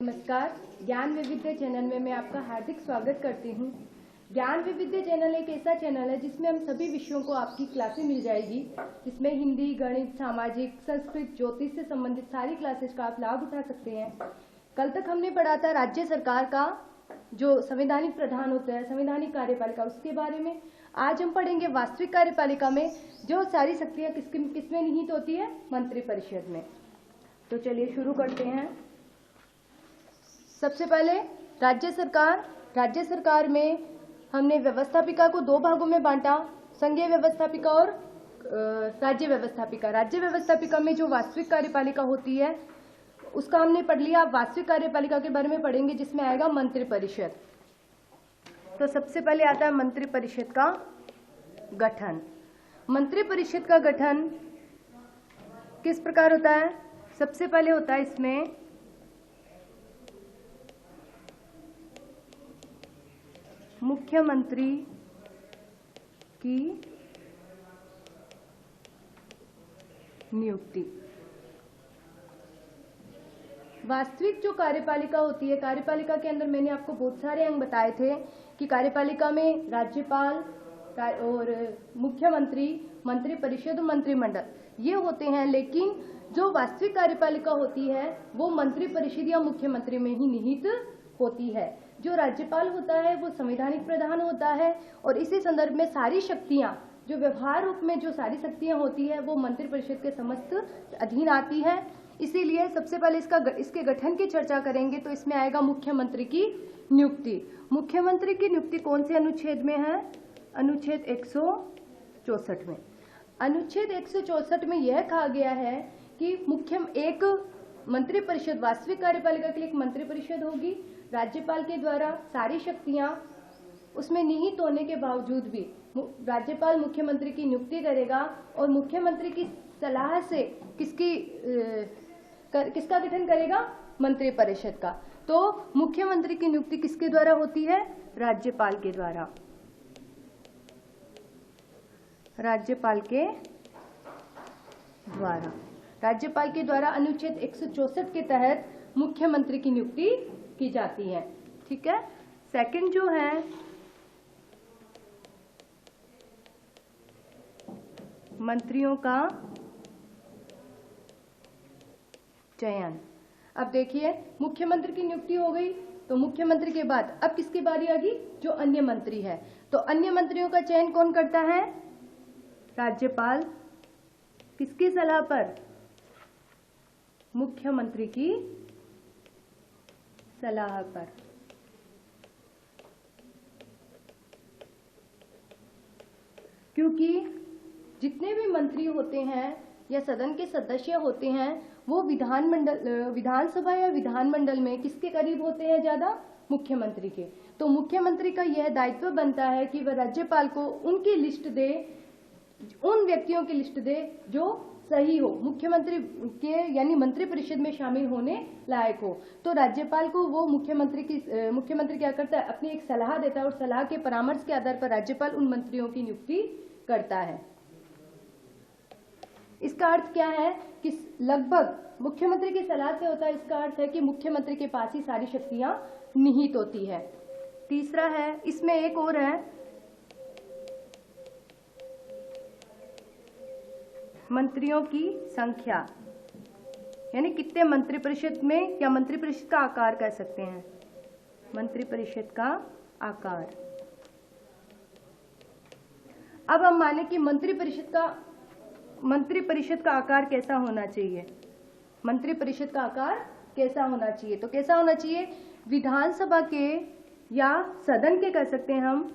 नमस्कार, ज्ञान विविध्य चैनल में मैं आपका हार्दिक स्वागत करती हूँ। ज्ञान विविध्य चैनल एक ऐसा चैनल है जिसमें हम सभी विषयों को आपकी क्लासें मिल जाएगी, जिसमें हिंदी, गणित, सामाजिक, संस्कृत, ज्योतिष से संबंधित सारी क्लासेस का आप लाभ उठा सकते हैं। कल तक हमने पढ़ा था राज्य सरकार का जो संवैधानिक प्रधान होता है, संवैधानिक कार्यपालिका, उसके बारे में। आज हम पढ़ेंगे वास्तविक कार्यपालिका में जो सारी शक्तियाँ किसमें निहित होती है, मंत्रिपरिषद में। तो चलिए शुरू करते हैं। सबसे पहले राज्य सरकार में हमने व्यवस्थापिका को दो भागों में बांटा, संघीय व्यवस्थापिका और राज्य व्यवस्थापिका। राज्य व्यवस्थापिका में जो वास्तविक कार्यपालिका होती है उसका हमने पढ़ लिया। अब वास्तविक कार्यपालिका के बारे में पढ़ेंगे जिसमें आएगा मंत्रिपरिषद। तो सबसे पहले आता है मंत्रिपरिषद का गठन। मंत्रिपरिषद का गठन किस प्रकार होता है? सबसे पहले होता है इसमें मुख्यमंत्री की नियुक्ति। वास्तविक जो कार्यपालिका होती है, कार्यपालिका के अंदर मैंने आपको बहुत सारे अंग बताए थे कि कार्यपालिका में राज्यपाल और मुख्यमंत्री, मंत्रिपरिषद और मंत्रिमंडल ये होते हैं, लेकिन जो वास्तविक कार्यपालिका होती है वो मंत्रिपरिषद या मुख्यमंत्री में ही निहित होती है। जो राज्यपाल होता है वो संवैधानिक प्रधान होता है और इसी संदर्भ में सारी शक्तियां, जो व्यवहार रूप में जो सारी शक्तियां होती है वो मंत्रिपरिषद के समस्त अधीन आती है। इसीलिए सबसे पहले इसके गठन की चर्चा करेंगे तो इसमें आएगा मुख्यमंत्री की नियुक्ति। मुख्यमंत्री की नियुक्ति कौन से अनुच्छेद में है? अनुच्छेद 164 में। अनुच्छेद 164 में यह कहा गया है कि एक मंत्रिपरिषद, वास्तविक कार्यपालिका के लिए एक मंत्रिपरिषद होगी, राज्यपाल के द्वारा सारी शक्तियां उसमें निहित होने के बावजूद भी राज्यपाल मुख्यमंत्री की नियुक्ति करेगा और मुख्यमंत्री की सलाह से किसका गठन करेगा? मंत्रिपरिषद का। तो मुख्यमंत्री की नियुक्ति किसके द्वारा होती है? राज्यपाल के द्वारा। राज्यपाल के द्वारा अनुच्छेद 164 के तहत मुख्यमंत्री की नियुक्ति की जाती है। ठीक है। सेकंड जो है मंत्रियों का चयन। अब देखिए, मुख्यमंत्री की नियुक्ति हो गई तो मुख्यमंत्री के बाद अब किसकी बारी आ गई? जो अन्य मंत्री है। तो अन्य मंत्रियों का चयन कौन करता है? राज्यपाल। किसकी सलाह पर? मुख्यमंत्री की सलाह पर। क्योंकि जितने भी मंत्री होते हैं या सदन के सदस्य होते हैं वो विधानसभा या विधानमंडल में किसके करीब होते हैं? ज्यादा मुख्यमंत्री के। तो मुख्यमंत्री का यह दायित्व बनता है कि वह राज्यपाल को उनकी लिस्ट दे, उन व्यक्तियों की लिस्ट दे जो सही हो, मुख्यमंत्री के यानी मंत्रिपरिषद में शामिल होने लायक हो। तो राज्यपाल को वो मुख्यमंत्री क्या करता है? अपनी एक सलाह देता है और सलाह के परामर्श के आधार पर राज्यपाल उन मंत्रियों की नियुक्ति करता है। इसका अर्थ क्या है कि लगभग मुख्यमंत्री की सलाह से होता है। इसका अर्थ है कि मुख्यमंत्री के पास ही सारी शक्तियां निहित होती है। तीसरा है, इसमें एक और है, मंत्रियों की संख्या, यानी कितने मंत्रिपरिषद में, या मंत्रिपरिषद का आकार कह सकते हैं, मंत्रिपरिषद का आकार। अब हम माने कि मंत्रिपरिषद का आकार कैसा होना चाहिए? मंत्रिपरिषद का आकार कैसा होना चाहिए? तो कैसा होना चाहिए? विधानसभा के या सदन के कह सकते हैं हम।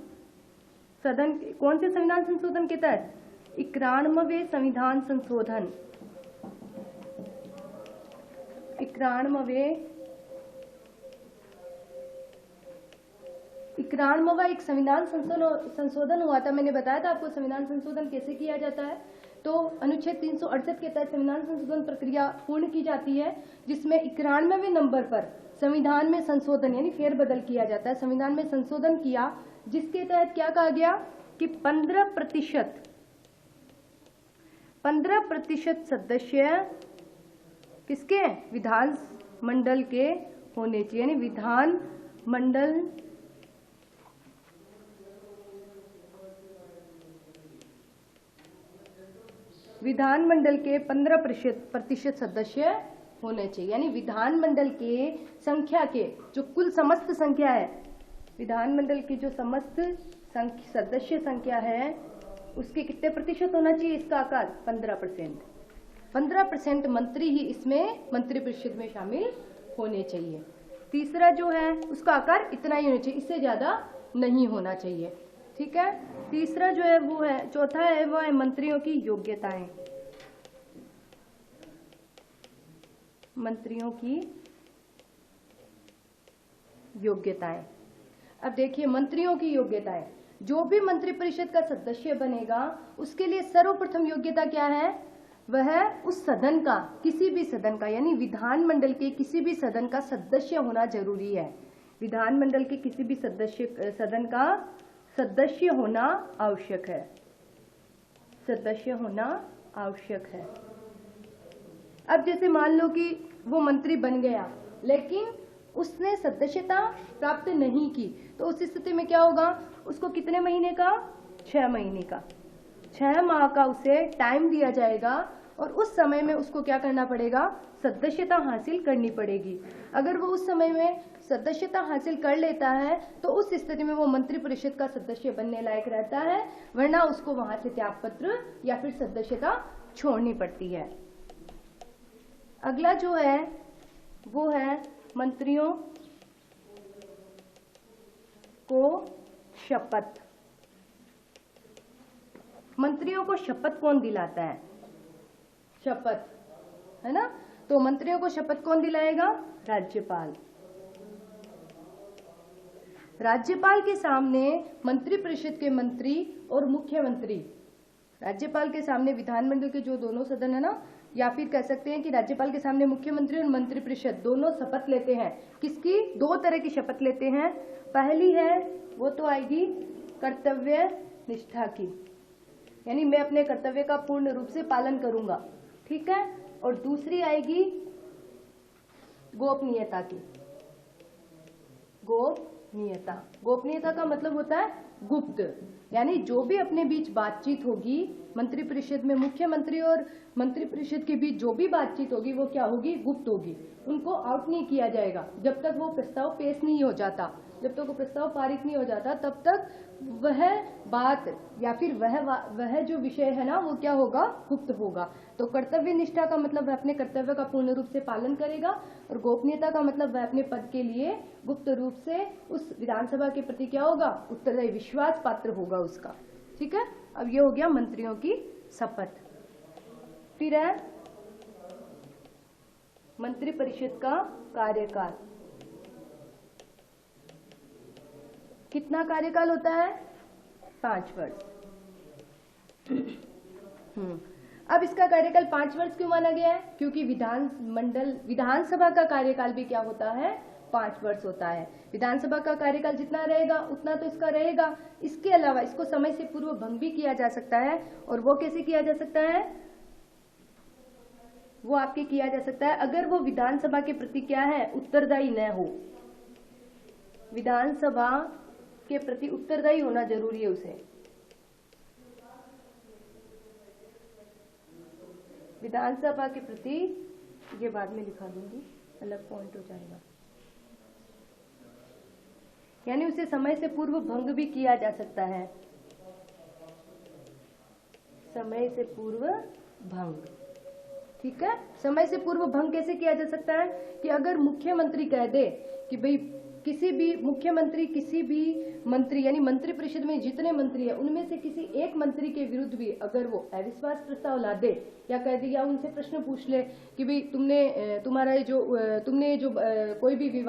सदन कौन से संविधान संशोधन के तहत? 91वें संविधान संशोधन। 91वां एक संविधान संशोधन हुआ था। मैंने बताया था आपको संविधान संशोधन कैसे किया जाता है। तो अनुच्छेद 368 के तहत संविधान संशोधन प्रक्रिया पूर्ण की जाती है, जिसमें 91वें नंबर पर संविधान में संशोधन यानी फेरबदल किया जाता है। संविधान में संशोधन किया जिसके तहत क्या कहा गया कि 15% सदस्य किसके? विधानमंडल के होने चाहिए, यानी विधानमंडल के 15% सदस्य होने चाहिए, यानी विधानमंडल के संख्या के जो कुल समस्त संख्या है, विधानमंडल की जो समस्त सदस्य संख्या है उसके कितने प्रतिशत होना चाहिए इसका आकार? 15%। 15% मंत्री ही इसमें मंत्रिपरिषद में शामिल होने चाहिए। तीसरा जो है उसका आकार इतना ही होना चाहिए, इससे ज्यादा नहीं होना चाहिए। ठीक है, तीसरा जो है वो है, चौथा है वो है मंत्रियों की योग्यताएं। मंत्रियों की योग्यताएं। अब देखिए मंत्रियों की योग्यताएं, जो भी मंत्रिपरिषद का सदस्य बनेगा उसके लिए सर्वप्रथम योग्यता क्या है? वह उस सदन का, किसी भी सदन का, यानी विधानमंडल के किसी भी सदन का सदस्य होना जरूरी है। विधानमंडल के किसी भी सदन का सदस्य होना आवश्यक है, सदस्य होना आवश्यक है। अब जैसे मान लो कि वो मंत्री बन गया लेकिन उसने सदस्यता प्राप्त नहीं की, तो उस स्थिति में क्या होगा? उसको कितने महीने का? 6 महीने का, 6 माह का उसे टाइम दिया जाएगा और उस समय में उसको क्या करना पड़ेगा? सदस्यता हासिल करनी पड़ेगी। अगर वो उस समय में सदस्यता हासिल कर लेता है तो उस स्थिति में वो मंत्रिपरिषद का सदस्य बनने लायक रहता है, वरना उसको वहां से त्यागपत्र या फिर सदस्यता छोड़नी पड़ती है। अगला जो है वो है मंत्रियों को शपथ। मंत्रियों को शपथ कौन दिलाता है? शपथ, है ना? तो मंत्रियों को शपथ कौन दिलाएगा? राज्यपाल। राज्यपाल के सामने मंत्रिपरिषद के मंत्री और मुख्यमंत्री, राज्यपाल के सामने विधानमंडल के जो दोनों सदन है ना, या फिर कह सकते हैं कि राज्यपाल के सामने मुख्यमंत्री और मंत्रिपरिषद दोनों शपथ लेते हैं। किसकी? 2 तरह की शपथ लेते हैं। पहली है वो तो आएगी कर्तव्य निष्ठा की, यानी मैं अपने कर्तव्य का पूर्ण रूप से पालन करूंगा, ठीक है। और दूसरी आएगी गोपनीयता की। गोपनीयता, गोपनीयता का मतलब होता है गुप्त, यानी जो भी अपने बीच बातचीत होगी मंत्रिपरिषद में, मुख्यमंत्री और मंत्रिपरिषद के बीच जो भी बातचीत होगी वो क्या होगी? गुप्त होगी। उनको आउट नहीं किया जाएगा जब तक वो प्रस्ताव पेश नहीं हो जाता, जब तक वो प्रस्ताव पारित नहीं हो जाता तब तक वह बात या फिर वह जो विषय है ना वो क्या होगा? गुप्त होगा। तो कर्तव्य निष्ठा का मतलब वह अपने कर्तव्य का पूर्ण रूप से पालन करेगा, और गोपनीयता का मतलब वह अपने पद के लिए गुप्त रूप से उस विधानसभा के प्रति क्या होगा? उत्तरदायी, विश्वास पात्र होगा उसका, ठीक है। अब ये हो गया मंत्रियों की शपथ। फिर है मंत्रिपरिषद का कार्यकाल। कितना कार्यकाल होता है? 5 वर्ष। अब इसका कार्यकाल 5 वर्ष क्यों माना गया है? क्योंकि विधानसभा का कार्यकाल भी क्या होता है? 5 वर्ष होता है। विधानसभा का कार्यकाल जितना रहेगा उतना तो इसका रहेगा। इसके अलावा इसको समय से पूर्व भंग भी किया जा सकता है, और वो कैसे किया जा सकता है? वो आपके किया जा सकता है अगर वो विधानसभा के प्रति क्या है? उत्तरदायी न हो। विधानसभा के प्रति उत्तरदायी होना जरूरी है उसे। विधानसभा के प्रति, ये बाद में लिखा दूंगी, अलग पॉइंट हो जाएगा, यानी उसे समय से पूर्व भंग भी किया जा सकता है। समय से पूर्व भंग, ठीक है। समय से पूर्व भंग कैसे किया जा सकता है? कि अगर मुख्यमंत्री कह दे कि भाई किसी भी मंत्री यानी मंत्रिपरिषद में जितने मंत्री है उनमें से किसी एक मंत्री के विरुद्ध भी अगर वो अविश्वास प्रस्ताव ला दे, या कह दे, या उनसे प्रश्न पूछ ले कि भाई तुमने जो कोई भी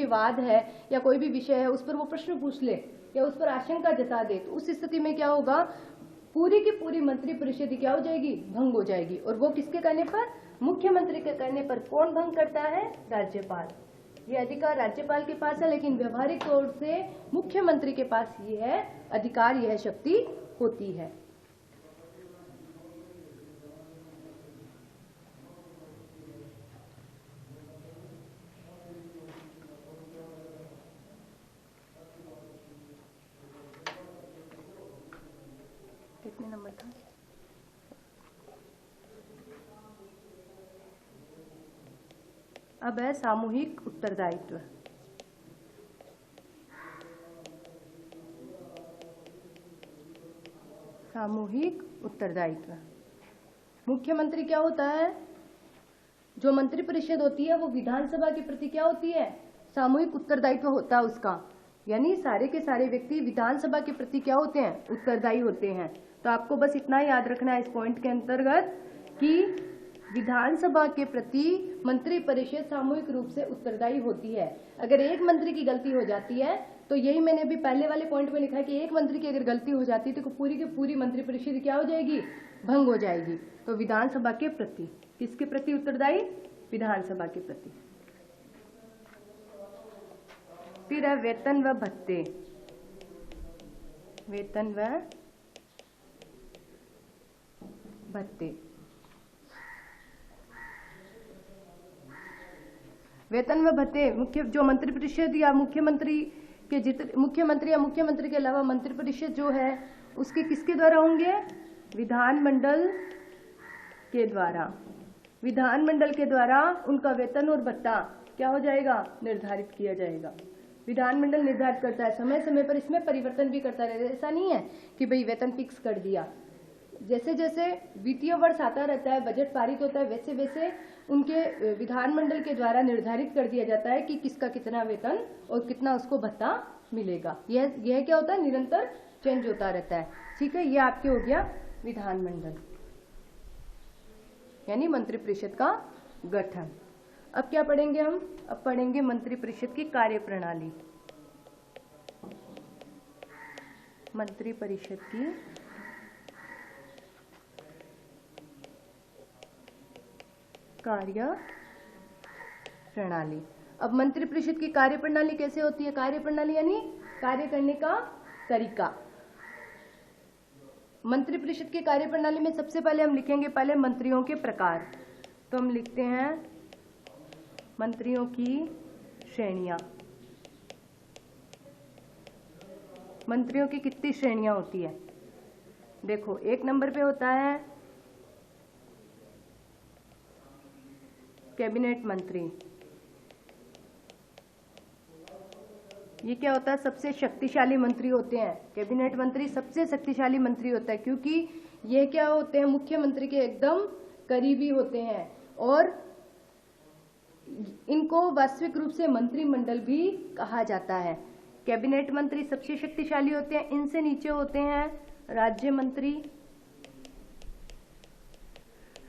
वाद है या कोई भी विषय है उस पर वो प्रश्न पूछ ले या उस पर आशंका जता दे, तो उस स्थिति में क्या होगा? पूरी की पूरी मंत्रिपरिषद क्या हो जाएगी? भंग हो जाएगी। और वो किसके कहने पर? मुख्यमंत्री के कहने पर। कौन भंग करता है? राज्यपाल। ये अधिकार राज्यपाल के पास है, लेकिन व्यवहारिक तौर से मुख्यमंत्री के पास यह अधिकार, यह शक्ति होती है। नंबर था। अब है सामूहिक उत्तरदायित्व। सामूहिक उत्तरदायित्व। मुख्यमंत्री क्या होता है? जो मंत्री परिषद होती है वो विधानसभा के प्रति क्या होती है? सामूहिक उत्तरदायित्व होता है उसका, यानी सारे के सारे व्यक्ति विधानसभा के प्रति क्या होते हैं? उत्तरदायी होते हैं। तो आपको बस इतना याद रखना है इस पॉइंट के अंतर्गत कि विधानसभा के प्रति मंत्री परिषद सामूहिक रूप से उत्तरदायी होती है। अगर एक मंत्री की गलती हो जाती है तो यही मैंने अभी पहले वाले पॉइंट में लिखा है कि एक मंत्री की अगर गलती हो जाती है तो पूरी की पूरी मंत्री परिषद क्या हो जाएगी? भंग हो जाएगी। तो विधानसभा के प्रति, किसके प्रति उत्तरदायी? विधानसभा के प्रति। फिर है वेतन व भत्ते। वेतन व भत्ते। वेतन व भत्ते मुख्य जो मंत्री परिषद या मुख्यमंत्री के मुख्यमंत्री या मुख्यमंत्री के अलावा मंत्री परिषद जो है उसके किसके द्वारा होंगे? विधानमंडल के द्वारा। विधानमंडल के द्वारा उनका वेतन और भत्ता क्या हो जाएगा? निर्धारित किया जाएगा। विधानमंडल निर्धारित करता है, समय समय पर इसमें परिवर्तन भी करता रहता है। ऐसा नहीं है कि भाई वेतन फिक्स कर दिया। जैसे जैसे वित्तीय वर्ष आता रहता है, बजट पारित होता है, वैसे वैसे उनके विधानमंडल के द्वारा निर्धारित कर दिया जाता है कि किसका कितना वेतन और कितना उसको भत्ता मिलेगा। यह क्या होता है? निरंतर चेंज होता रहता है। ठीक है, ये आपके हो गया विधानमंडल यानी मंत्रिपरिषद का गठन। अब क्या पढ़ेंगे हम? अब पढ़ेंगे मंत्रिपरिषद की कार्यप्रणाली। मंत्रिपरिषद की कार्य प्रणाली। अब मंत्रिपरिषद की कार्यप्रणाली कैसे होती है? कार्यप्रणाली यानी कार्य करने का तरीका। मंत्रिपरिषद की कार्यप्रणाली में सबसे पहले हम लिखेंगे पहले मंत्रियों के प्रकार। तो हम लिखते हैं मंत्रियों की श्रेणियां। मंत्रियों की कितनी श्रेणियां होती है? देखो, एक नंबर पे होता है कैबिनेट मंत्री। ये क्या होता है? सबसे शक्तिशाली मंत्री होते हैं। कैबिनेट मंत्री सबसे शक्तिशाली मंत्री होता है क्योंकि ये क्या होते हैं? मुख्यमंत्री के एकदम करीबी होते हैं और इनको वास्तविक रूप से मंत्रिमंडल भी कहा जाता है। कैबिनेट मंत्री सबसे शक्तिशाली होते हैं। इनसे नीचे होते हैं राज्य मंत्री।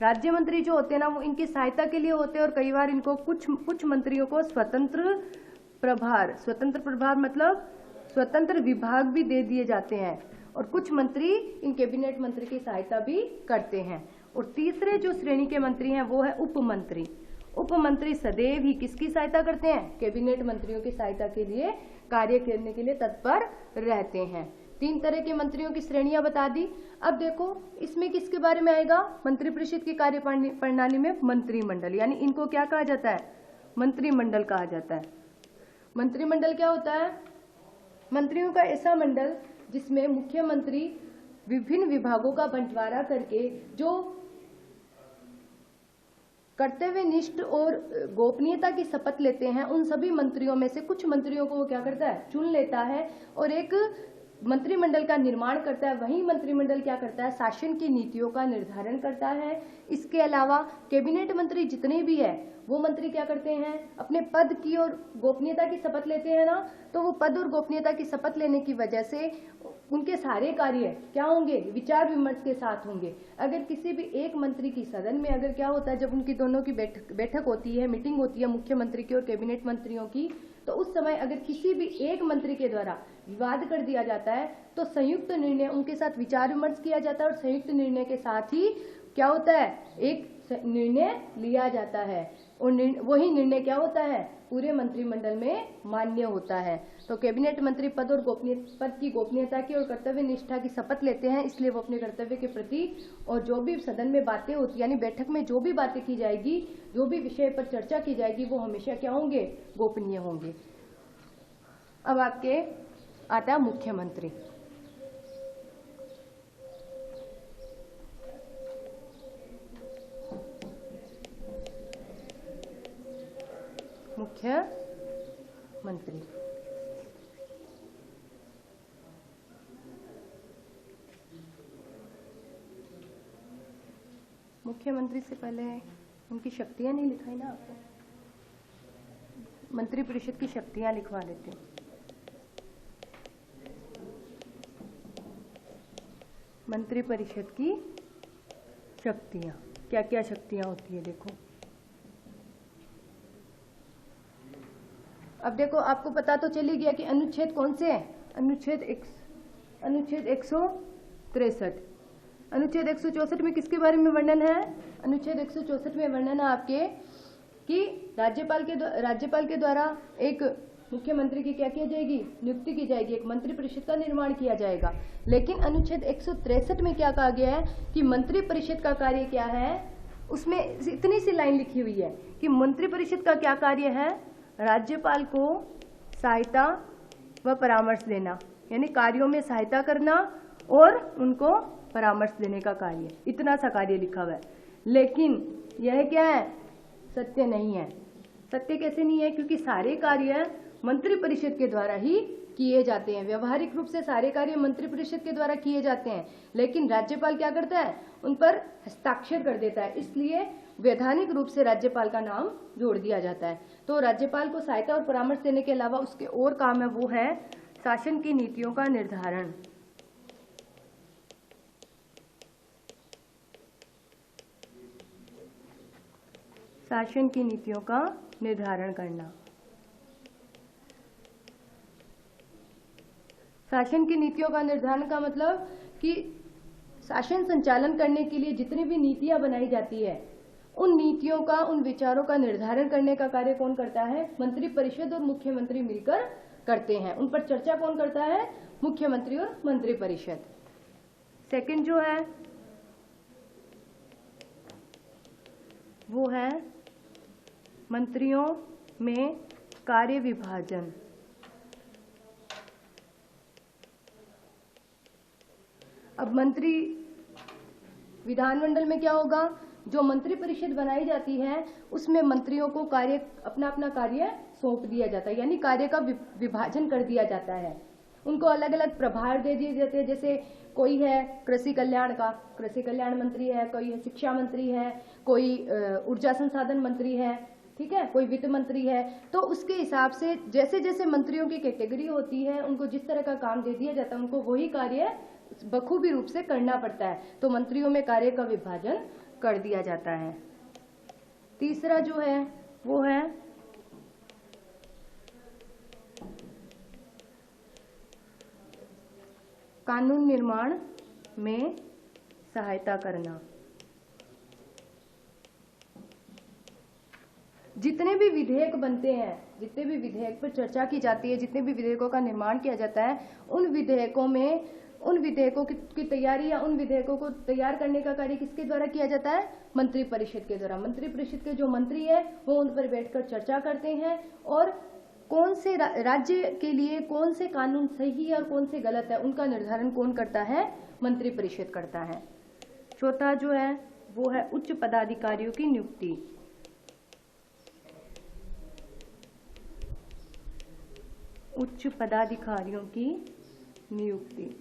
राज्य मंत्री जो होते हैं ना, वो इनकी सहायता के लिए होते हैं और कई बार इनको कुछ मंत्रियों को स्वतंत्र प्रभार मतलब स्वतंत्र विभाग भी दे दिए जाते हैं और कुछ मंत्री इन कैबिनेट मंत्री की सहायता भी करते हैं। और तीसरे जो श्रेणी के मंत्री हैं वो है उपमंत्री। उपमंत्री सदैव ही किसकी सहायता करते हैं? कैबिनेट मंत्रियों की सहायता के लिए कार्य करने के लिए तत्पर रहते हैं। 3 तरह के मंत्रियों की श्रेणियां बता दी। अब देखो इसमें किसके बारे में आएगा? मंत्रिपरिषद की कार्य प्रणाली में मंत्रिमंडल, यानी इनको क्या कहा जाता है? मंत्रिमंडल कहा जाता है। मंत्रिमंडल क्या होता है? मंत्रियों का ऐसा मंडल जिसमें मुख्यमंत्री विभिन्न विभागों का बंटवारा करके जो कर्तव्यनिष्ठ और गोपनीयता की शपथ लेते हैं, उन सभी मंत्रियों में से कुछ मंत्रियों को वो क्या करता है? चुन लेता है और एक मंत्रिमंडल का निर्माण करता है। वही मंत्रिमंडल क्या करता है? शासन की नीतियों का निर्धारण करता है। इसके अलावा कैबिनेट मंत्री जितने भी है वो मंत्री क्या करते हैं? अपने पद की और गोपनीयता की शपथ लेते हैं ना, तो वो पद और गोपनीयता की शपथ लेने की वजह से उनके सारे कार्य क्या होंगे? विचार विमर्श के साथ होंगे। अगर किसी भी एक मंत्री की सदन में अगर क्या होता है, जब उनकी दोनों की बैठक होती है, मीटिंग होती है मुख्यमंत्री की और कैबिनेट मंत्रियों की, तो उस समय अगर किसी भी एक मंत्री के द्वारा विवाद कर दिया जाता है तो संयुक्त निर्णय उनके साथ विचार विमर्श किया जाता है और संयुक्त निर्णय के साथ ही क्या होता है? एक निर्णय लिया जाता है और वही निर्णय क्या होता है? पूरे मंत्रिमंडल में मान्य होता है। तो कैबिनेट मंत्री पद की गोपनीयता की और कर्तव्य निष्ठा की शपथ लेते हैं, इसलिए वो अपने कर्तव्य के प्रति और जो भी सदन में बातें होती यानी बैठक में जो भी बातें की जाएगी, जो भी विषय पर चर्चा की जाएगी, वो हमेशा क्या होंगे? गोपनीय होंगे। अब आपके आता मुख्यमंत्री। मुख्यमंत्री। मुख्यमंत्री से पहले उनकी शक्तियां नहीं लिखाई ना आपको, मंत्रिपरिषद की शक्तियां लिखवा लेते हैं। मंत्रिपरिषद की शक्तियां, क्या क्या शक्तियां होती है देखो। अब देखो, आपको पता तो चली गया कि अनुच्छेद कौन से हैं। अनुच्छेद 163। अनुच्छेद 164 में किसके बारे में वर्णन है? अनुच्छेद 164 में वर्णन है आपके कि राज्यपाल के द्वारा एक मुख्यमंत्री की क्या किया जाएगी? नियुक्ति की जाएगी, एक मंत्रिपरिषद का निर्माण किया जाएगा। लेकिन अनुच्छेद 163 में क्या कहा गया है कि मंत्रिपरिषद का कार्य क्या है? उसमें इतनी सी लाइन लिखी हुई है कि मंत्रिपरिषद का क्या कार्य है? राज्यपाल को सहायता व परामर्श देना, यानी कार्यों में सहायता करना और उनको परामर्श देने का कार्य। इतना सा कार्य लिखा हुआ है। लेकिन यह क्या है? सत्य नहीं है। सत्य कैसे नहीं है? क्योंकि सारे कार्य मंत्रिपरिषद के द्वारा ही किए जाते हैं। व्यवहारिक रूप से सारे कार्य मंत्रिपरिषद के द्वारा किए जाते हैं, लेकिन राज्यपाल क्या करता है? उन पर हस्ताक्षर कर देता है। इसलिए वैधानिक रूप से राज्यपाल का नाम जोड़ दिया जाता है। तो राज्यपाल को सहायता और परामर्श देने के अलावा उसके और काम है, वो है शासन की नीतियों का निर्धारण। शासन की नीतियों का निर्धारण करना। शासन की नीतियों का निर्धारण का मतलब कि शासन संचालन करने के लिए जितनी भी नीतियां बनाई जाती है, उन नीतियों का, उन विचारों का निर्धारण करने का कार्य कौन करता है? मंत्रिपरिषद और मुख्यमंत्री मिलकर करते हैं। उन पर चर्चा कौन करता है? मुख्यमंत्री और मंत्रिपरिषद। सेकंड जो है वो है मंत्रियों में कार्य विभाजन। अब मंत्री विधानमंडल में क्या होगा? जो मंत्रिपरिषद बनाई जाती है उसमें मंत्रियों को कार्य, अपना अपना कार्य सौंप दिया जाता है, यानी कार्य का विभाजन कर दिया जाता है। उनको अलग अलग प्रभार दे दिए जाते हैं। जैसे कोई है कृषि कल्याण का, कृषि कल्याण मंत्री है, कोई शिक्षा मंत्री है, कोई ऊर्जा संसाधन मंत्री है, ठीक है, कोई वित्त मंत्री है। तो उसके हिसाब से जैसे जैसे मंत्रियों की कैटेगरी होती है, उनको जिस तरह का काम दे दिया जाता है, उनको वही कार्य बखूबी रूप से करना पड़ता है। तो मंत्रियों में कार्य का विभाजन कर दिया जाता है। तीसरा जो है वो है कानून निर्माण में सहायता करना। जितने भी विधेयक बनते हैं, जितने भी विधेयक पर चर्चा की जाती है, जितने भी विधेयकों का निर्माण किया जाता है, उन विधेयकों की तैयारी या उन विधेयकों को तैयार करने का कार्य किसके द्वारा किया जाता है? मंत्रिपरिषद के द्वारा। मंत्रिपरिषद के जो मंत्री है वो उन पर बैठकर चर्चा करते हैं और कौन से राज्य के लिए कौन से कानून सही है और कौन से गलत है, उनका निर्धारण कौन करता है? मंत्रिपरिषद करता है। चौथा जो है वो है उच्च पदाधिकारियों की नियुक्ति। उच्च पदाधिकारियों की नियुक्ति।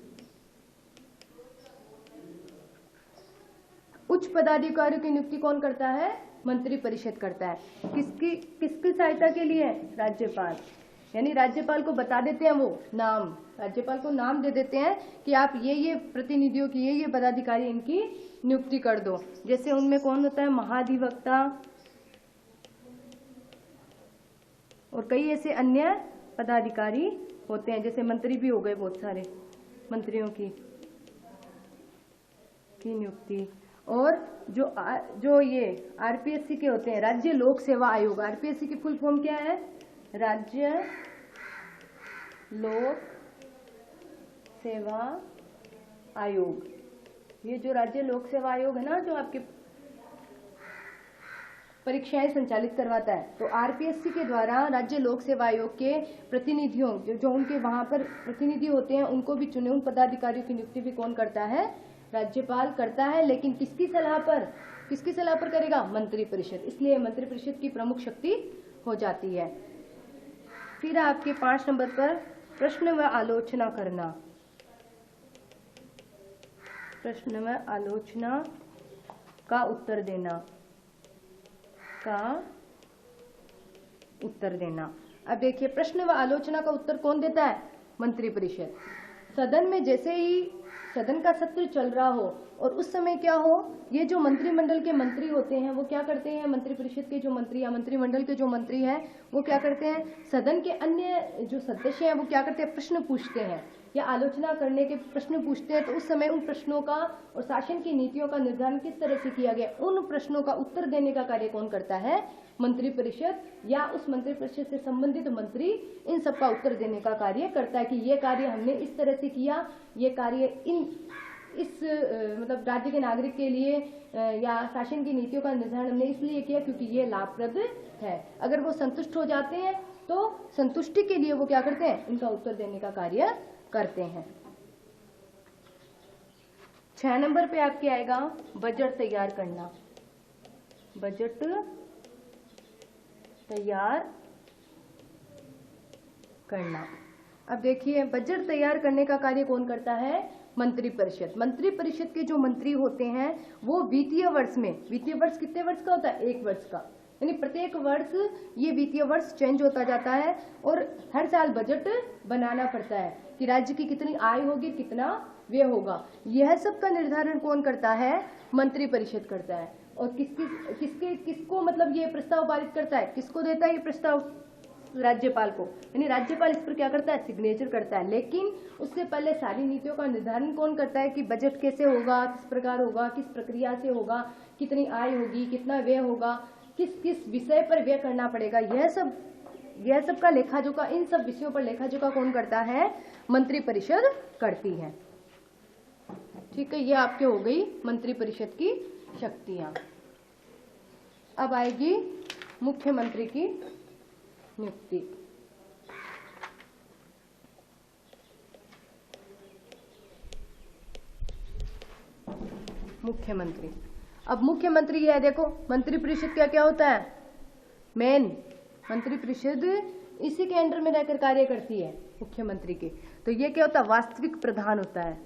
उच्च पदाधिकारियों की नियुक्ति कौन करता है? मंत्रिपरिषद करता है। किसकी सहायता के लिए? राज्यपाल। यानी राज्यपाल को बता देते हैं वो नाम, राज्यपाल को नाम दे देते हैं कि आप ये प्रतिनिधियों की, ये पदाधिकारी इनकी नियुक्ति कर दो। जैसे उनमें कौन होता है? महाधिवक्ता और कई ऐसे अन्य पदाधिकारी होते हैं। जैसे मंत्री भी हो गए, बहुत सारे मंत्रियों की नियुक्ति। और जो ये आरपीएससी के होते हैं, राज्य लोक सेवा आयोग। आरपीएससी की फुल फॉर्म क्या है? राज्य लोक सेवा आयोग। ये जो राज्य लोक सेवा आयोग है ना, जो आपके परीक्षाएं संचालित करवाता है, तो आरपीएससी के द्वारा राज्य लोक सेवा आयोग के प्रतिनिधियों, जो उनके वहां पर प्रतिनिधि होते हैं, उनको भी चुने। उन पदाधिकारियों की नियुक्ति भी कौन करता है? राज्यपाल करता है। लेकिन किसकी सलाह पर करेगा? मंत्रिपरिषद। इसलिए मंत्रिपरिषद की प्रमुख शक्ति हो जाती है। फिर आपके 5 नंबर पर प्रश्न व आलोचना करना। प्रश्न व आलोचना का उत्तर देना, अब देखिए प्रश्न व आलोचना का उत्तर कौन देता है? मंत्रिपरिषद। सदन में जैसे ही सदन का सत्र चल रहा हो और उस समय क्या हो, ये जो मंत्रिमंडल के मंत्री होते हैं वो क्या करते हैं, मंत्रिपरिषद के जो मंत्री या मंत्रिमंडल के जो मंत्री हैं वो क्या करते हैं, सदन के अन्य जो सदस्य हैं वो क्या करते हैं, प्रश्न पूछते हैं या आलोचना करने के प्रश्न पूछते हैं। तो उस समय उन प्रश्नों का और शासन की नीतियों का निर्धारण किस तरह से किया गया, उन प्रश्नों का उत्तर देने का कार्य कौन करता है? मंत्रिपरिषद, या उस मंत्रिपरिषद से संबंधित मंत्री इन सब का उत्तर देने का कार्य करता है कि ये कार्य हमने इस तरह से किया, ये कार्य इस मतलब राज्य के नागरिक के लिए या शासन की नीतियों का निर्धारण हमने इसलिए किया क्योंकि ये लाभप्रद है। अगर वो संतुष्ट हो जाते हैं तो संतुष्टि के लिए वो क्या करते हैं, इनका उत्तर देने का कार्य करते हैं। 6 नंबर पे आपके आएगा बजट तैयार करना। बजट तैयार करना। अब देखिए बजट तैयार करने का कार्य कौन करता है? मंत्रिपरिषद। मंत्रिपरिषद के जो मंत्री होते हैं वो वित्तीय वर्ष में, वित्तीय वर्ष कितने वर्ष का होता है? 1 वर्ष का, यानी प्रत्येक वर्ष ये वित्तीय वर्ष चेंज होता जाता है और हर साल बजट बनाना पड़ता है कि राज्य की कितनी आय होगी, कितना व्यय होगा। यह सब का निर्धारण कौन करता है? मंत्रिपरिषद करता है। और किसको मतलब ये प्रस्ताव पारित करता है, किसको देता है ये प्रस्ताव? राज्यपाल को, यानी राज्यपाल इस पर क्या करता है? सिग्नेचर करता है। लेकिन उससे पहले सारी नीतियों का निर्धारण कौन करता है कि बजट कैसे होगा, किस प्रकार होगा, किस प्रक्रिया से होगा, कितनी आय होगी, कितना व्यय होगा, किस किस विषय पर व्यय करना पड़ेगा, यह सब का लेखा जोखा, इन सब विषयों पर लेखा जोखा कौन करता है? मंत्रिपरिषद करती है। ठीक है, ये आपके हो गई मंत्रिपरिषद की शक्तियां। अब आएगी मुख्यमंत्री की नियुक्ति। मुख्यमंत्री, अब मुख्यमंत्री है, देखो मंत्रिपरिषद क्या क्या होता है? मेन मंत्रिपरिषद इसी के अंडर में रहकर कार्य करती है मुख्यमंत्री के। तो ये क्या होता है? वास्तविक प्रधान होता है।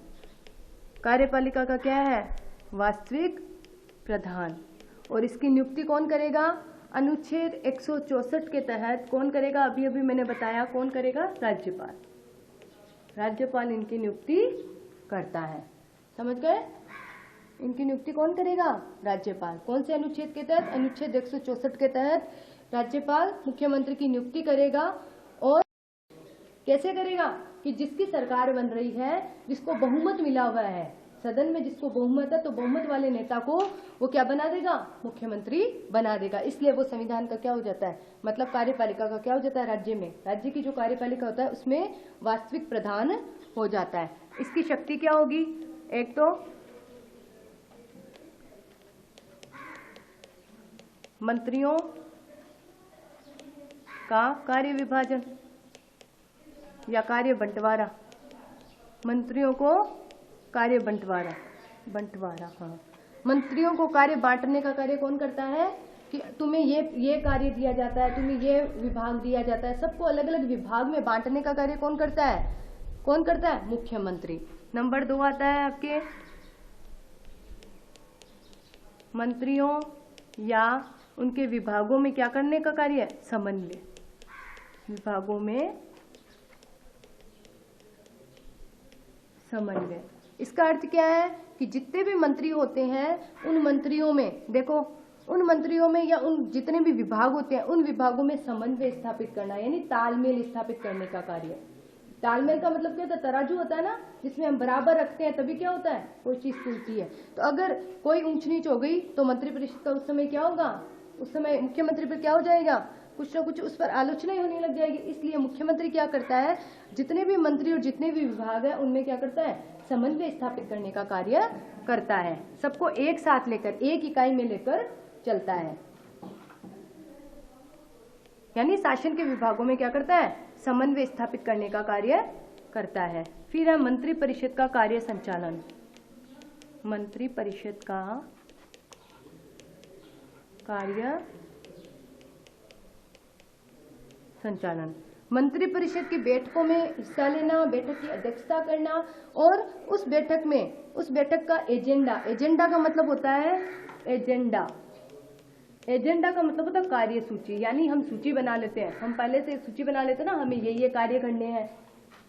कार्यपालिका का क्या है? वास्तविक प्रधान। और इसकी नियुक्ति कौन करेगा? अनुच्छेद 164 के तहत कौन करेगा? अभी अभी मैंने बताया, कौन करेगा? राज्यपाल। राज्यपाल इनकी नियुक्ति करता है, समझ गए? इनकी नियुक्ति कौन करेगा? राज्यपाल। कौन से अनुच्छेद के तहत? अनुच्छेद 164 के तहत राज्यपाल मुख्यमंत्री की नियुक्ति करेगा। और कैसे करेगा? कि जिसकी सरकार बन रही है, जिसको बहुमत मिला हुआ है सदन में, जिसको बहुमत है, तो बहुमत वाले नेता को वो क्या बना देगा? मुख्यमंत्री बना देगा। इसलिए वो संविधान का क्या हो जाता है, मतलब कार्यपालिका का क्या हो जाता है? राज्य में, राज्य की जो कार्यपालिका होता है उसमें वास्तविक प्रधान हो जाता है। इसकी शक्ति क्या होगी? एक तो मंत्रियों का कार्य विभाजन या कार्य बंटवारा, मंत्रियों को कार्य बंटवारा, हाँ, मंत्रियों को कार्य बांटने का कार्य कौन करता है? कि तुम्हें ये कार्य दिया जाता है, तुम्हें ये विभाग दिया जाता है, सबको अलग अलग विभाग में बांटने का कार्य कौन करता है? कौन करता है? मुख्यमंत्री। नंबर 2 आता है आपके मंत्रियों या उनके विभागों में क्या करने का कार्य है? समन्वय। विभागों में समन्वय। इसका अर्थ क्या है? कि जितने भी मंत्री होते हैं उन मंत्रियों में, देखो उन मंत्रियों में या उन जितने भी विभाग होते हैं उन विभागों में समन्वय स्थापित करना, यानी तालमेल स्थापित करने का कार्य। तालमेल का मतलब क्या होता है? तराजू होता है ना, जिसमें हम बराबर रखते हैं तभी क्या होता है? कोई चीज तुलती है। तो अगर कोई ऊंच नीच हो गई तो मंत्रिपरिषद का उस समय क्या होगा? उस समय मुख्यमंत्री पर क्या हो जाएगा? कुछ ना कुछ उस पर आलोचना ही होने लग जाएगी। इसलिए मुख्यमंत्री क्या करता है? जितने भी मंत्री और जितने भी विभाग है उनमें क्या करता है? समन्वय स्थापित करने का कार्य करता है। सबको एक साथ लेकर, एक इकाई में लेकर चलता है, यानी शासन के विभागों में क्या करता है? समन्वय स्थापित करने का कार्य करता है। फिर है मंत्रिपरिषद का कार्य संचालन। मंत्रिपरिषद का कार्य संचालन। मंत्री परिषद की बैठकों में हिस्सा लेना, बैठक की अध्यक्षता करना और उस बैठक का एजेंडा का मतलब होता है एजेंडा का मतलब होता है कार्य सूची। यानी हम सूची बना लेते हैं, हम पहले से सूची बना लेते हैं ना, हमें ये कार्य करने हैं,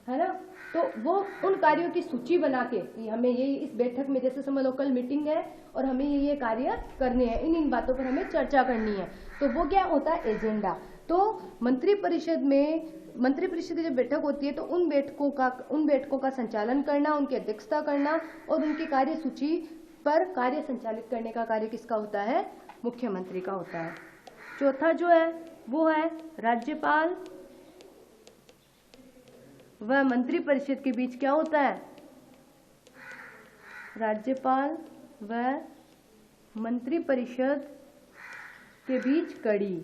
है ना। तो वो उन कार्यों की सूची बना के कि हमें ये इस बैठक में, जैसे समझ लो कल मीटिंग है और हमें ये कार्य करने हैं, इन बातों पर हमें चर्चा करनी है, तो वो क्या होता है, एजेंडा। तो मंत्री परिषद की जब बैठक होती है तो उन बैठकों का संचालन करना, उनकी अध्यक्षता करना और उनकी कार्य सूची पर कार्य संचालित करने का कार्य किसका होता है, मुख्यमंत्री का होता है। चौथा जो है वो है राज्यपाल व मंत्री परिषद के बीच क्या होता है, राज्यपाल व मंत्री परिषद के बीच कड़ी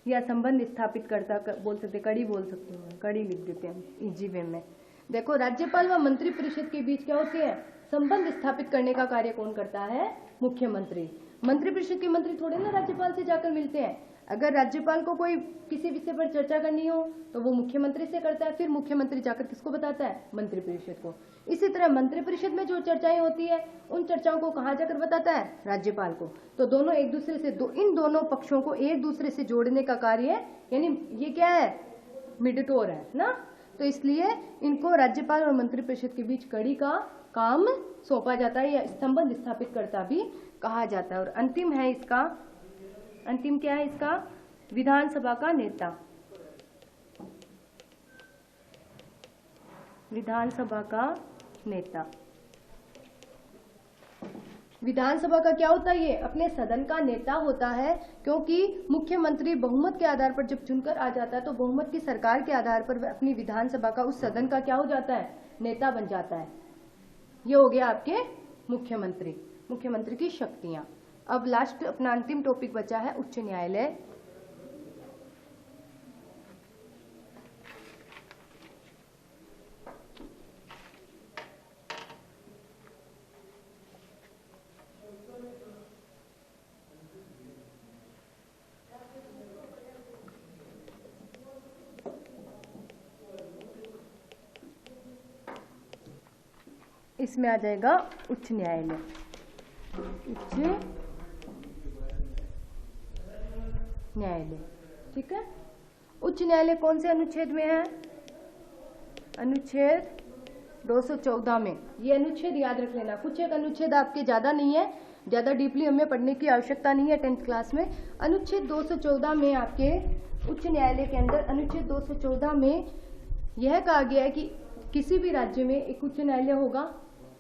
या संबंध स्थापित करता बोल सकते, कड़ी बोल सकते हैं, कड़ी लिख देते हैं इजी वे में। देखो राज्यपाल व मंत्री परिषद के बीच क्या होते हैं, संबंध स्थापित करने का कार्य कौन करता है, मुख्यमंत्री। मंत्री परिषद के मंत्री थोड़े ना राज्यपाल से जाकर मिलते हैं। अगर राज्यपाल को कोई किसी विषय पर चर्चा करनी हो तो वो मुख्यमंत्री से करता है, फिर मुख्यमंत्री जाकर किसको बताता है, मंत्री परिषद को। इसी तरह मंत्री परिषद में जो चर्चाएं होती है उन चर्चाओं को कहाँ जाकर बताता है, राज्यपाल को। तो दोनों एक दूसरे से इन दोनों पक्षों को एक दूसरे से जोड़ने का कार्य है, यानी ये क्या है, मिडटोर है ना। तो इसलिए इनको राज्यपाल और मंत्री परिषद के बीच कड़ी का काम सौंपा जाता है या संबंध स्थापित करता भी कहा जाता है। और अंतिम क्या है इसका, विधानसभा का नेता। विधानसभा का नेता, विधानसभा का क्या होता है, ये अपने सदन का नेता होता है, क्योंकि मुख्यमंत्री बहुमत के आधार पर जब चुनकर आ जाता है तो बहुमत की सरकार के आधार पर वह अपनी विधानसभा का, उस सदन का क्या हो जाता है, नेता बन जाता है। ये हो गया आपके मुख्यमंत्री की शक्तियां। अब लास्ट अपना अंतिम टॉपिक बचा है उच्च न्यायालय। इसमें आ जाएगा उच्च न्यायालय। ठीक है। उच्च न्यायालय कौन से अनुच्छेद में है, अनुच्छेद 214 में। ये अनुच्छेद याद रख लेना, कुछ एक अनुच्छेद आपके ज्यादा नहीं है, ज्यादा डीपली हमें पढ़ने की आवश्यकता नहीं है 10th क्लास में। अनुच्छेद 214 में आपके उच्च न्यायालय के अंदर अनुच्छेद 214 में यह कहा गया है कि किसी भी राज्य में एक उच्च न्यायालय होगा।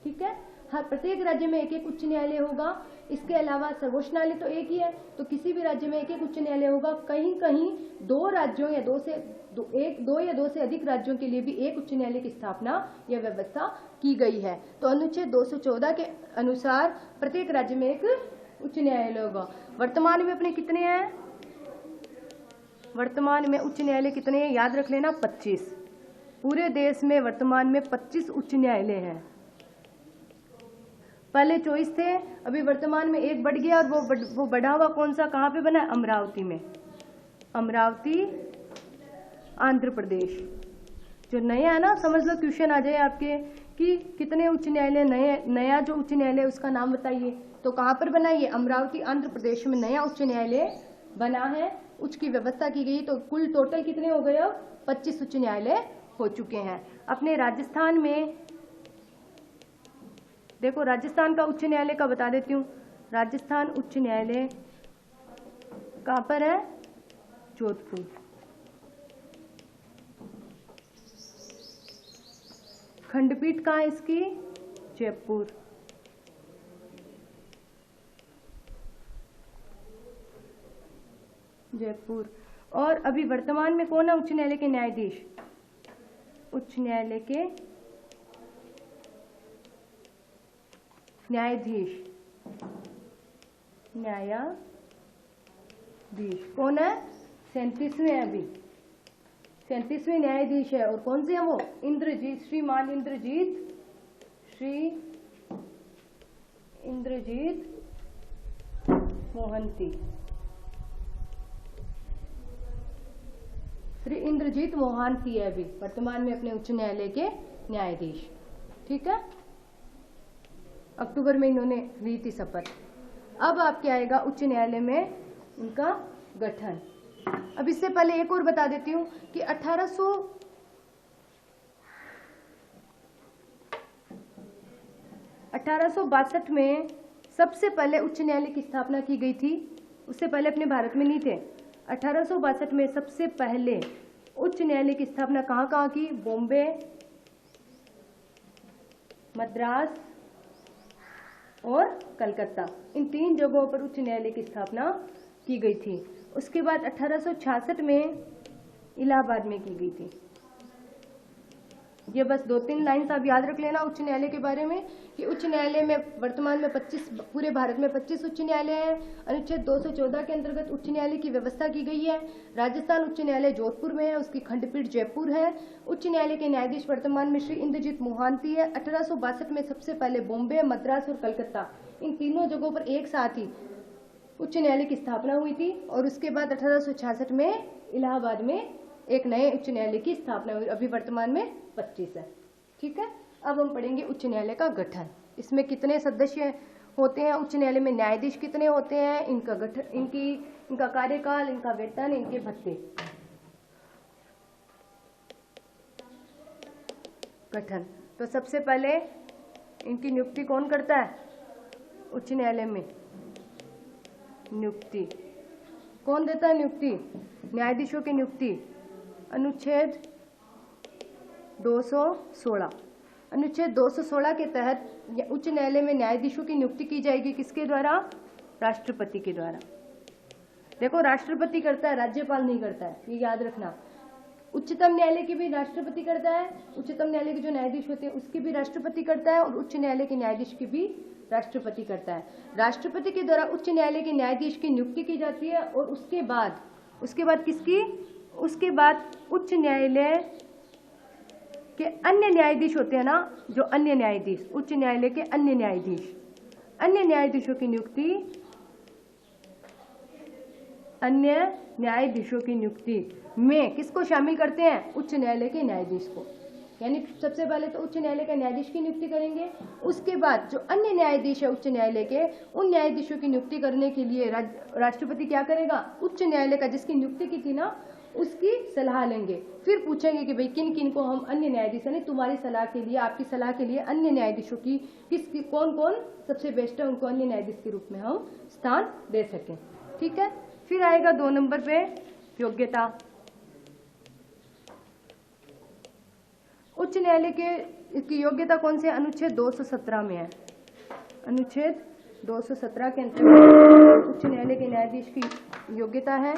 ठीक है, हर प्रत्येक राज्य में एक एक उच्च न्यायालय होगा। इसके अलावा सर्वोच्च न्यायालय तो एक ही है, तो किसी भी राज्य में एक एक उच्च न्यायालय होगा। कहीं कहीं दो राज्यों या दो या दो से अधिक राज्यों के लिए भी एक उच्च न्यायालय की स्थापना या व्यवस्था की गई है। तो अनुच्छेद 214 के अनुसार प्रत्येक राज्य में एक उच्च न्यायालय होगा। वर्तमान में अपने कितने हैं, वर्तमान में उच्च न्यायालय कितने हैं, याद रख लेना 25। पूरे देश में वर्तमान में 25 उच्च न्यायालय हैं। पहले 24 थे, अभी वर्तमान में एक बढ़ गया, और वो बढ़ा हुआ कौन सा, कहाँ पे बना है, अमरावती में। अमरावती आंध्र प्रदेश। जो नया है ना, समझ लो क्वेश्चन आ जाए आपके कि कितने उच्च न्यायालय, नया जो उच्च न्यायालय उसका नाम बताइए, तो कहाँ पर बना है, ये अमरावती आंध्र प्रदेश में नया उच्च न्यायालय बना है, उसकी व्यवस्था की गई। तो कुल टोटल कितने हो गए, अब 25 उच्च न्यायालय हो चुके हैं। अपने राजस्थान में देखो, राजस्थान का उच्च न्यायालय का बता देती हूँ। राजस्थान उच्च न्यायालय कहाँ पर है, जोधपुर। खंडपीठ कहाँ है इसकी, जयपुर। जयपुर। और अभी वर्तमान में कौन है उच्च न्यायालय के न्यायाधीश, उच्च न्यायालय के न्यायाधीश कौन है, 37वें, अभी 37वें न्यायाधीश है। और कौन से हैं वो, इंद्रजीत, श्रीमान इंद्रजीत मोहंती। श्री इंद्रजीत मोहांती है अभी वर्तमान में अपने उच्च न्यायालय के न्यायाधीश। ठीक है, अक्टूबर में इन्होंने ली थी शपथ। अब आपके आएगा उच्च न्यायालय में उनका गठन। अब इससे पहले एक और बता देती हूँ कि 1862 में सबसे पहले उच्च न्यायालय की स्थापना की गई थी। उससे पहले अपने भारत में नहीं थे। 1862 में सबसे पहले उच्च न्यायालय की स्थापना कहाँ की? बॉम्बे, मद्रास और कलकत्ता, इन 3 जगहों पर उच्च न्यायालय की स्थापना की गई थी। उसके बाद 1866 में इलाहाबाद में की गई थी। ये बस 2-3 लाइन आप याद रख लेना उच्च न्यायालय के बारे में कि उच्च न्यायालय में वर्तमान में 25, पूरे भारत में 25 उच्च न्यायालय हैं। अनुच्छेद 214 के अंतर्गत उच्च न्यायालय की व्यवस्था की गई है। राजस्थान उच्च न्यायालय जोधपुर में है, उसकी खंडपीठ जयपुर है। उच्च न्यायालय के न्यायाधीश वर्तमान में श्री इंद्रजीत मोहांती है। 1862 में सबसे पहले बॉम्बे, मद्रास और कलकत्ता, इन तीनों जगहों पर एक साथ ही उच्च न्यायालय की स्थापना हुई थी। और उसके बाद 1866 में इलाहाबाद में एक नए उच्च न्यायालय की स्थापना हुई। अभी वर्तमान में 25 है। ठीक है, अब हम पढ़ेंगे उच्च न्यायालय का गठन। इसमें कितने सदस्य होते हैं, उच्च न्यायालय में न्यायाधीश कितने होते हैं, इनका गठन, इनका कार्यकाल, इनका वेतन, इनके भत्ते। गठन तो सबसे पहले इनकी नियुक्ति कौन करता है? उच्च न्यायालय में नियुक्ति कौन देता है? नियुक्ति न्यायाधीशों की नियुक्ति अनुच्छेद 216। अनुच्छेद 216 के तहत उच्च न्यायालय में न्यायाधीशों की नियुक्ति की जाएगी। किसके द्वारा? राष्ट्रपति के द्वारा। देखो, राष्ट्रपति करता है, राज्यपाल नहीं करता है, ये याद रखना। उच्चतम न्यायालय की भी राष्ट्रपति करता है, उच्चतम न्यायालय के जो न्यायाधीश होते हैं उसकी भी राष्ट्रपति करता है, और उच्च न्यायालय के न्यायाधीश की भी राष्ट्रपति करता है। राष्ट्रपति के द्वारा उच्च न्यायालय के न्यायाधीश की नियुक्ति की जाती है। और उसके बाद किसकी? उसके बाद उच्च न्यायालय के अन्य न्यायाधीश होते हैं ना, जो अन्य न्यायाधीश, उच्च न्यायालय के अन्य न्यायाधीशों की नियुक्ति, अन्य न्यायाधीशों की नियुक्ति में किसको शामिल करते हैं? उच्च न्यायालय के न्यायाधीश को। यानी सबसे पहले तो उच्च न्यायालय के न्यायाधीश की नियुक्ति करेंगे। उसके बाद जो अन्य न्यायाधीश है उच्च न्यायालय के, उन न्यायाधीशों की नियुक्ति करने के लिए राष्ट्रपति क्या करेगा? उच्च न्यायालय का जिसकी नियुक्ति की थी ना, उसकी सलाह लेंगे। फिर पूछेंगे कि भाई किन किन को हम अन्य न्यायाधीश, यानी तुम्हारी सलाह के लिए, आपकी सलाह के लिए अन्य न्यायाधीशों की कौन कौन सबसे बेस्ट है, उनको अन्य न्यायाधीश के रूप में हम स्थान दे सकें। ठीक है, फिर आएगा 2 नंबर पे योग्यता। उच्च न्यायालय की योग्यता कौन से? अनुच्छेद 217 में है। अनुच्छेद 217 के अंतर्गत उच्च न्यायालय के न्यायाधीश की योग्यता है।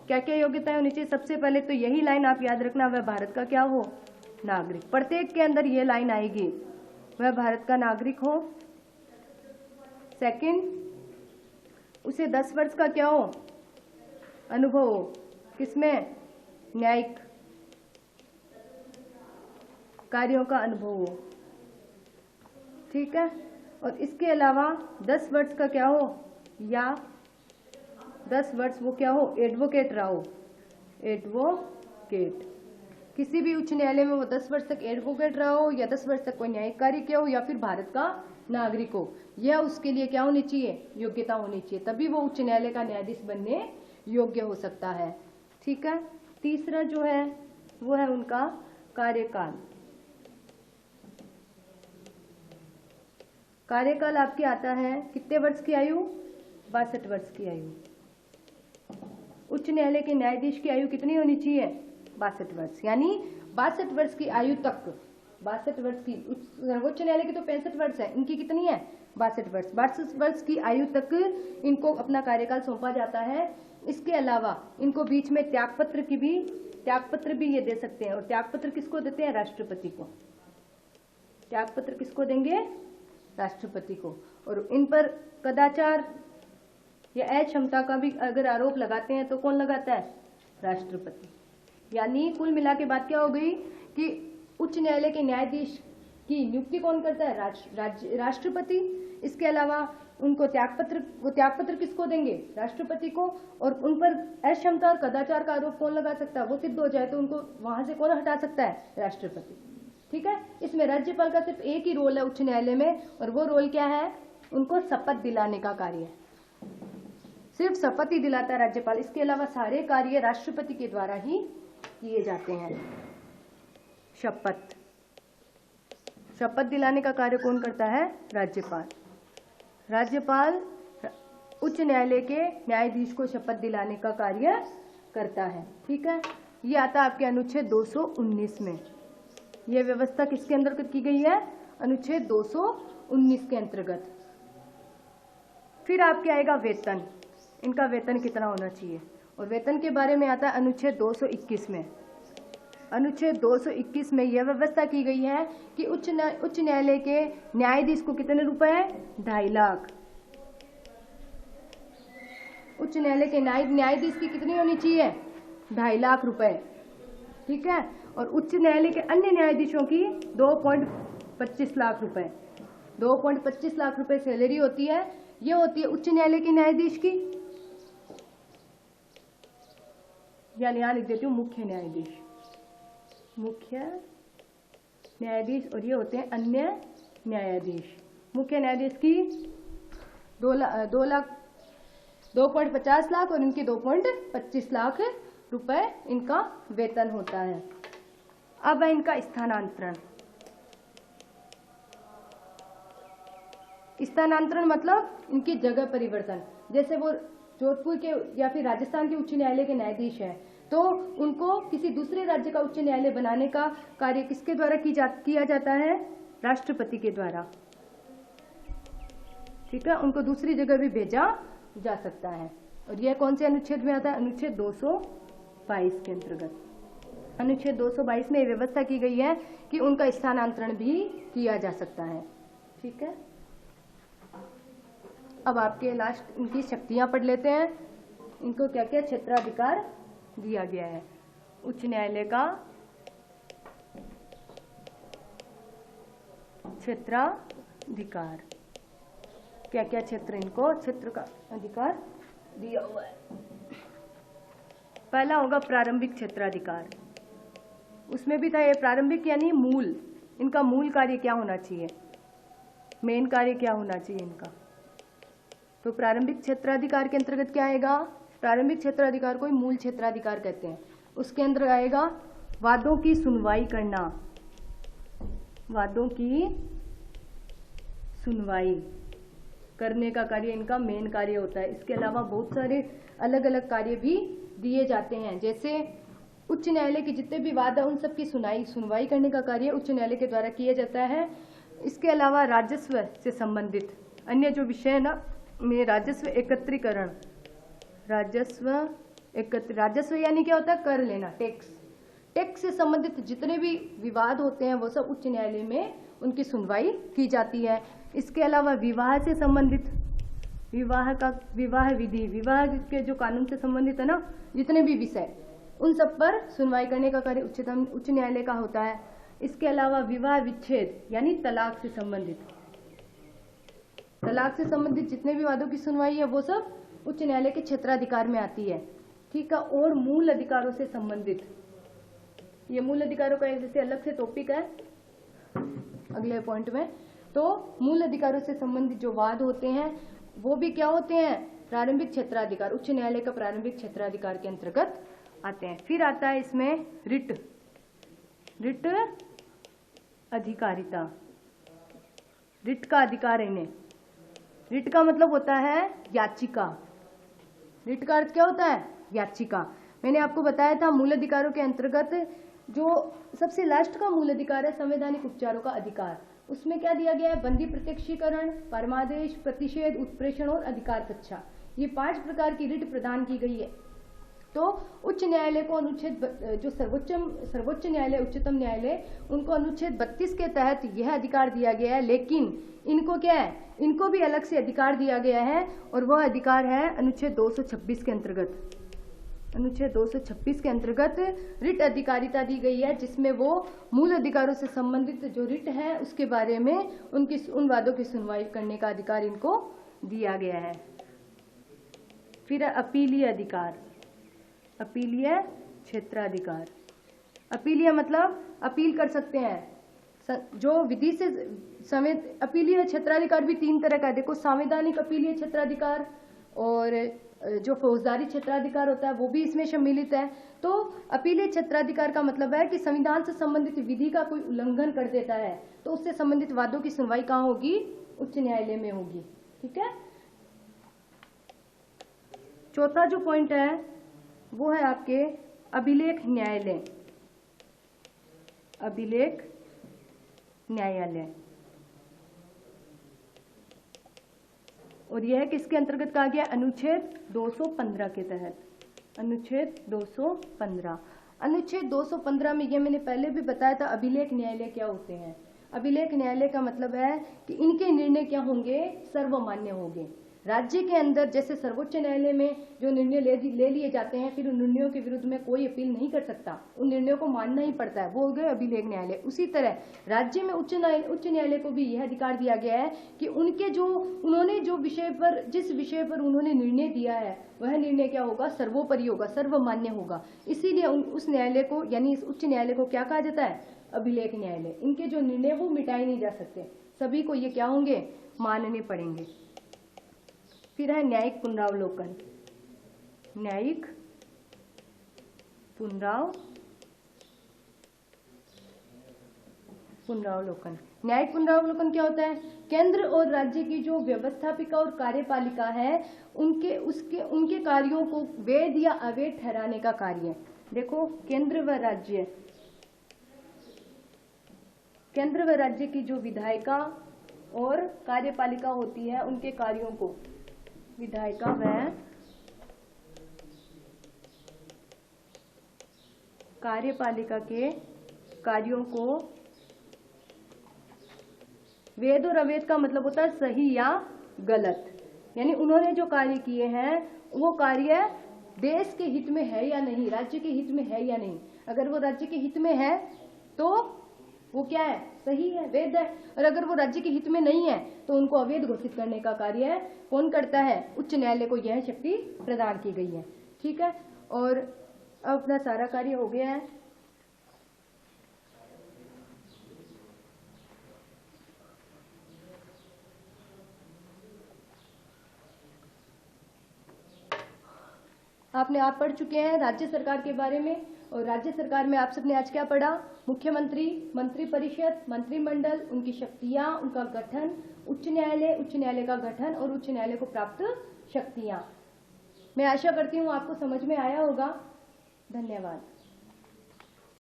क्या क्या योग्यता है नीचे? सबसे पहले तो यही लाइन आप याद रखना, वह भारत का क्या हो? नागरिक। प्रत्येक के अंदर ये लाइन आएगी, वह भारत का नागरिक हो। सेकंड, उसे 10 वर्ष का क्या हो? अनुभव हो। किसमें? न्यायिक कार्यों का अनुभव हो। ठीक है, और इसके अलावा 10 वर्ष का क्या हो? या 10 वर्ष वो क्या हो? एडवोकेट रहा हो। एडवोकेट, किसी भी उच्च न्यायालय में वो 10 वर्ष तक एडवोकेट रहा हो, या 10 वर्ष तक कोई न्यायिक कार्य किया हो, या फिर भारत का नागरिक हो। यह उसके लिए क्या होनी चाहिए? योग्यता होनी चाहिए, तभी वो उच्च न्यायालय का न्यायाधीश बनने योग्य हो सकता है। ठीक है, तीसरा जो है वो है उनका कार्यकाल। कार्यकाल आपके आता है कितने वर्ष की आयु? 62 वर्ष की आयु। उच्च न्यायालय के न्यायाधीश की आयु कितनी होनी चाहिए? 62 वर्ष। यानी 62 वर्ष की आयु तक, 62 वर्ष की, सर्वोच्च न्यायालय की तो 65 वर्ष है, इनकी कितनी है? 62 वर्ष। 62 वर्ष की आयु तक इनको अपना कार्यकाल सौंपा जाता है। इसके अलावा इनको बीच में त्यागपत्र भी ये दे सकते हैं। और त्यागपत्र किसको देते हैं? राष्ट्रपति को। त्यागपत्र किसको देंगे? राष्ट्रपति को। और इन पर कदाचार या अक्षमता का भी अगर आरोप लगाते हैं तो कौन लगाता है? राष्ट्रपति। यानी कुल मिला के बात क्या हो गई कि उच्च न्यायालय के न्यायाधीश की नियुक्ति कौन करता है? राष्ट्रपति। इसके अलावा उनको वो त्यागपत्र किसको देंगे? राष्ट्रपति को। और उन पर अक्षमता और कदाचार का आरोप कौन लगा सकता है? वो सिद्ध हो जाए तो उनको वहां से कौन हटा सकता है? राष्ट्रपति। ठीक है, इसमें राज्यपाल का सिर्फ एक ही रोल है उच्च न्यायालय में, और वो रोल क्या है? उनको शपथ दिलाने का कार्य है। सिर्फ शपथ ही दिलाता है राज्यपाल, इसके अलावा सारे कार्य राष्ट्रपति के द्वारा ही किए जाते हैं। शपथ दिलाने का कार्य कौन करता है? राज्यपाल। राज्यपाल उच्च न्यायालय के न्यायाधीश को शपथ दिलाने का कार्य करता है। ठीक है, ये आता है आपके अनुच्छेद 219 में। यह व्यवस्था किसके अंतर्गत की गई है? अनुच्छेद 219 के अंतर्गत। फिर आपके आएगा वेतन। इनका वेतन कितना होना चाहिए, और वेतन के बारे में आता है अनुच्छेद 221 में। अनुच्छेद 221 में यह व्यवस्था की गई है कि उच्च न्यायालय के न्यायाधीश को कितने रुपए? 2.5 लाख। उच्च न्यायालय के न्यायाधीश की कितनी होनी चाहिए? 2.5 लाख रुपए। ठीक है, और उच्च न्यायालय के अन्य न्यायाधीशों की 2.25 लाख रुपए। 2.25 लाख रुपए सैलरी होती है। ये होती है उच्च न्यायालय के न्यायाधीश की, या यहाँ लिख देती हूँ मुख्य न्यायाधीश, और ये होते हैं अन्य न्यायाधीश। मुख्य न्यायाधीश की 2.50 लाख और इनकी 2.25 लाख रुपए इनका वेतन होता है। अब है इनका स्थानांतरण। स्थानांतरण मतलब इनकी जगह परिवर्तन। जैसे वो जोधपुर के या फिर राजस्थान के उच्च न्यायालय के न्यायाधीश हैं, तो उनको किसी दूसरे राज्य का उच्च न्यायालय बनाने का कार्य किसके द्वारा किया जाता है? राष्ट्रपति के द्वारा। ठीक है, उनको दूसरी जगह भी भेजा जा सकता है। और यह कौन से अनुच्छेद में आता है? अनुच्छेद 222 के अंतर्गत। अनुच्छेद 222 में व्यवस्था की गई है कि उनका स्थानांतरण भी किया जा सकता है। ठीक है, अब आपके लास्ट इनकी शक्तियां पढ़ लेते हैं। इनको क्या क्या क्षेत्राधिकार दिया गया है? उच्च न्यायालय का क्षेत्राधिकार, क्या क्या क्षेत्र इनको क्षेत्र का अधिकार दिया हुआ है? पहला होगा प्रारंभिक क्षेत्राधिकार। उसमें भी था ये प्रारंभिक यानी मूल। इनका मूल कार्य क्या होना चाहिए? मेन कार्य क्या होना चाहिए इनका? तो प्रारंभिक क्षेत्राधिकार के अंतर्गत क्या आएगा? प्रारंभिक क्षेत्राधिकार को ही मूल क्षेत्राधिकार कहते हैं। उसके अंदर आएगा वादों की सुनवाई करना। वादों की सुनवाई करने का कार्य इनका मेन कार्य होता है। इसके अलावा बहुत सारे अलग अलग कार्य भी दिए जाते हैं। जैसे उच्च न्यायालय के जितने भी वाद है उन सब की सुनवाई करने का कार्य उच्च न्यायालय के द्वारा किया जाता है। इसके अलावा राजस्व से संबंधित अन्य जो विषय है ना, में राजस्व एकत्रीकरण, राजस्व यानी क्या होता है? कर लेना, टैक्स से संबंधित जितने भी विवाद होते हैं वो सब उच्च न्यायालय में उनकी सुनवाई की जाती है। इसके अलावा विवाह से संबंधित, विवाह विधि, विवाह के जो कानून से संबंधित है ना जितने भी विषय, उन सब पर सुनवाई करने का कार्य उच्च न्यायालय का होता है। इसके अलावा विवाह विच्छेद यानी तलाक से संबंधित जितने भी वादों की सुनवाई है वो सब उच्च न्यायालय के क्षेत्राधिकार में आती है। ठीक है, और मूल अधिकारों से संबंधित, ये मूल अधिकारों का जैसे अलग से टॉपिक है अगले पॉइंट में। तो मूल अधिकारों से संबंधित जो वाद होते हैं वो भी क्या होते हैं? प्रारंभिक क्षेत्राधिकार, उच्च न्यायालय का प्रारंभिक क्षेत्राधिकार के अंतर्गत आते हैं। फिर आता है इसमें रिट अधिकारिता। रिट का अधिकार है इन्हें। रिट का मतलब होता है याचिका। रिट का अर्थ क्या होता है? याचिका। मैंने आपको बताया था मूल अधिकारों के अंतर्गत जो सबसे लास्ट का मूल अधिकार है संवैधानिक उपचारों का अधिकार। उसमें क्या दिया गया है? बंदी प्रत्यक्षीकरण, परमादेश, प्रतिषेध, उत्प्रेषण और अधिकार कक्षा। ये 5 प्रकार की रिट प्रदान की गई है। तो उच्च न्यायालय को अनुच्छेद जो सर्वोच्च न्यायालय, उच्चतम न्यायालय, उनको अनुच्छेद 32 के तहत यह अधिकार दिया गया है। लेकिन इनको क्या है? इनको भी अलग से अधिकार दिया गया है, और वह अधिकार है अनुच्छेद 226 के अंतर्गत। अनुच्छेद 226 के अंतर्गत रिट अधिकारिता दी गई है, जिसमें वो मूल अधिकारों से संबंधित जो रिट है उसके बारे में उन वादों की सुनवाई करने का अधिकार इनको दिया गया है। फिर अपीलीय अधिकार, अपीलीय क्षेत्राधिकार। अपीलीय मतलब अपील कर सकते हैं, जो विधि से अपीलीय क्षेत्राधिकार भी 3 तरह का है। देखो, संवैधानिक अपीलीय क्षेत्राधिकार और जो फौजदारी क्षेत्राधिकार होता है वो भी इसमें सम्मिलित है। तो अपीलीय क्षेत्राधिकार का मतलब है कि संविधान से संबंधित विधि का कोई उल्लंघन कर देता है तो उससे संबंधित वादों की सुनवाई कहाँ होगी? उच्च न्यायालय में होगी। ठीक है। चौथा जो पॉइंट है वो है आपके अभिलेख न्यायालय। अभिलेख न्यायालय, और यह किसके अंतर्गत कहा गया? अनुच्छेद 215 के तहत। अनुच्छेद 215। अनुच्छेद 215 में, यह मैंने पहले भी बताया था, अभिलेख न्यायालय क्या होते हैं। अभिलेख न्यायालय का मतलब है कि इनके निर्णय क्या होंगे? सर्वमान्य होंगे। राज्य के अंदर जैसे सर्वोच्च न्यायालय में जो निर्णय ले लिए जाते हैं, फिर उन निर्णयों के विरुद्ध में कोई अपील नहीं कर सकता, उन निर्णयों को मानना ही पड़ता है, वो हो गए अभिलेख न्यायालय। उसी तरह राज्य में उच्च न्यायालय को भी यह अधिकार दिया गया है कि उनके उन्होंने जिस विषय पर उन्होंने निर्णय दिया है वह निर्णय क्या होगा? सर्वोपरि होगा, सर्वमान्य होगा। इसीलिए उस न्यायालय को, यानी इस उच्च न्यायालय को क्या कहा जाता है? अभिलेख न्यायालय। इनके जो निर्णय वो मिटाए नहीं जा सकते, सभी को ये क्या होंगे? मानने पड़ेंगे। फिर है न्यायिक पुनरावलोकन। न्यायिक पुनरावलोकन। न्यायिक पुनरावलोकन क्या होता है? केंद्र और राज्य की जो व्यवस्थापिका और कार्यपालिका है उनके कार्यों को वैध या अवैध ठहराने का कार्य। देखो, केंद्र व राज्य की जो विधायिका और कार्यपालिका होती है उनके कार्यों को, विधायिका व कार्यपालिका के कार्यों को वैध और अवैध का मतलब होता है सही या गलत, यानी उन्होंने जो कार्य किए हैं वो कार्य देश के हित में है या नहीं, राज्य के हित में है या नहीं। अगर वो राज्य के हित में है तो वो क्या है? सही है, वैध है। और अगर वो राज्य के हित में नहीं है तो उनको अवैध घोषित करने का कार्य कौन करता है? उच्च न्यायालय को यह शक्ति प्रदान की गई है। ठीक है। और अब अपना सारा कार्य हो गया है। आपने आप पढ़ चुके हैं राज्य सरकार के बारे में, और राज्य सरकार में आप सबने आज क्या पढ़ा? मुख्यमंत्री, मंत्रिपरिषद, मंत्रिमंडल, उनकी शक्तियां, उनका गठन, उच्च न्यायालय का गठन और उच्च न्यायालय को प्राप्त शक्तियां। मैं आशा करती हूँ आपको समझ में आया होगा। धन्यवाद।